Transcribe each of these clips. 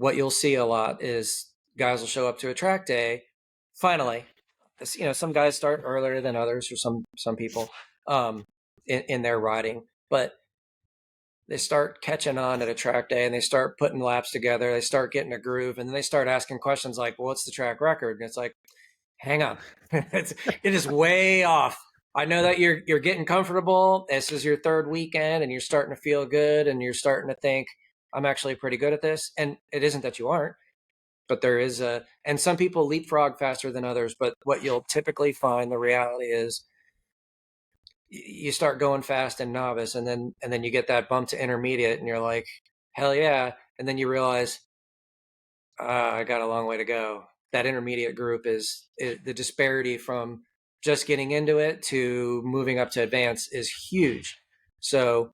what you'll see a lot is guys will show up to a track day. Finally, some guys start earlier than others, or some people in their riding, but they start catching on at a track day and they start putting laps together. They start getting a groove, and then they start asking questions like, well, what's the track record? And it's like, hang on. It is way off. I know that you're getting comfortable. This is your third weekend and you're starting to feel good and you're starting to think, I'm actually pretty good at this. And it isn't that you aren't, but there is and some people leapfrog faster than others. But what you'll typically find, the reality is, you start going fast in novice, and then you get that bump to intermediate and you're like, hell yeah. And then you realize, I got a long way to go. That intermediate group is the disparity from just getting into it to moving up to advance is huge. So,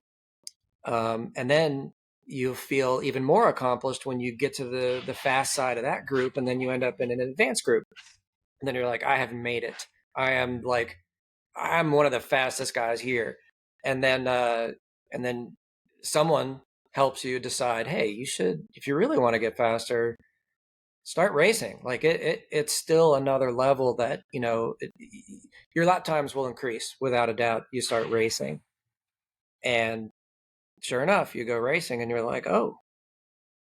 and then you feel even more accomplished when you get to the fast side of that group, and then you end up in an advanced group. And then you're like, I have made it. I'm one of the fastest guys here. And then someone helps you decide, hey, you should, if you really want to get faster, start racing. Like it's still another level that, your lap times will increase without a doubt. You start racing, and sure enough, you go racing and you're like, oh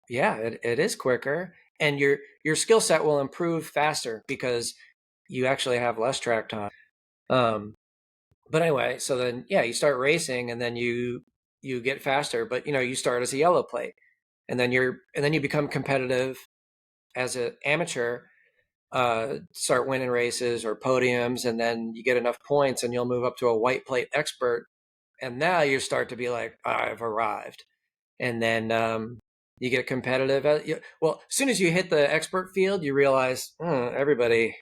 yeah, it is quicker. And your skill set will improve faster because you actually have less track time. But anyway, so then, yeah, you start racing and then you get faster, but you start as a yellow plate, and then you become competitive as an amateur, start winning races or podiums, and then you get enough points and you'll move up to a white plate expert. And now you start to be like, I've arrived. And then you get competitive. Well, as soon as you hit the expert field, you realize everybody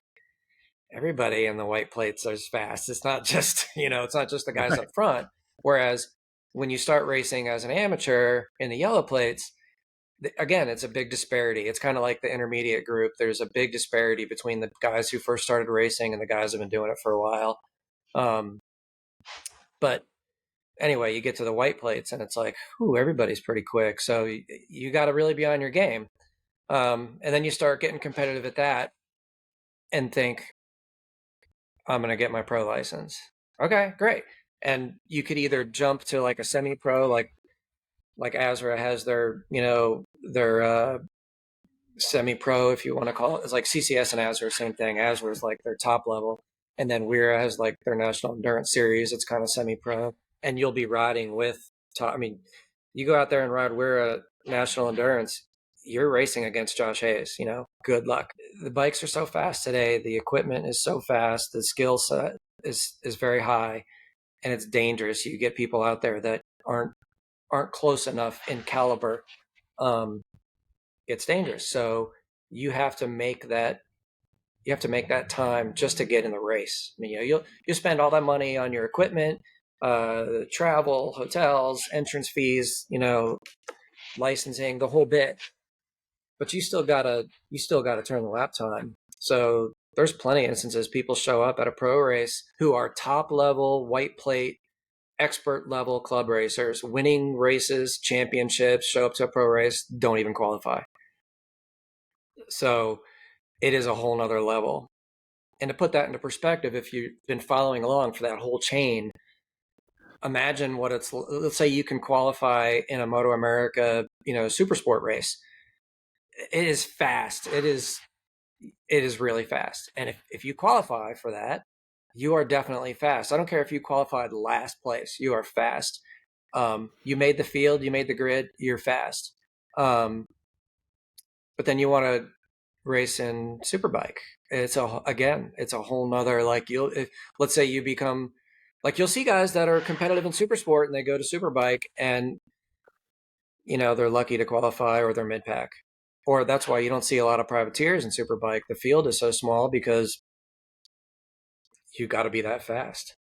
in the white plates is fast. It's not just, it's not just the guys up front. Whereas when you start racing as an amateur in the yellow plates, again, it's a big disparity. It's kind of like the intermediate group. There's a big disparity between the guys who first started racing and the guys who have been doing it for a while. But anyway, you get to the white plates and it's like, everybody's pretty quick. So you got to really be on your game. And then you start getting competitive at that and think, I'm going to get my pro license. Okay, great. And you could either jump to like a semi-pro, like Azra has their semi-pro, if you want to call it. It's like CCS and Azra, same thing. Azra is like their top level. And then Weira has like their National Endurance Series. It's kind of semi-pro. And you'll be riding with you go out there and ride Weira National Endurance, you're racing against Josh Hayes, good luck. The bikes are so fast today. The equipment is so fast. The skill set is very high, and it's dangerous. You get people out there that aren't close enough in caliber. It's dangerous. So you have to make that time just to get in the race. I mean, you'll spend all that money on your equipment, travel, hotels, entrance fees, licensing, the whole bit. But you still gotta turn the lap time. So there's plenty of instances people show up at a pro race who are top level white plate, expert level club racers, winning races, championships, show up to a pro race, don't even qualify. So it is a whole nother level. And to put that into perspective, if you've been following along for that whole chain, imagine what let's say you can qualify in a Moto America, super sport race. It is fast. It is really fast. And if you qualify for that, you are definitely fast. I don't care if you qualified last place, you are fast. You made the field, you made the grid, you're fast. But then you want to race in Superbike. It's a whole nother, like let's say you become, like you'll see guys that are competitive in super sport and they go to Superbike and, they're lucky to qualify or they're mid-pack. Or that's why you don't see a lot of privateers in Superbike. The field is so small because you got to be that fast.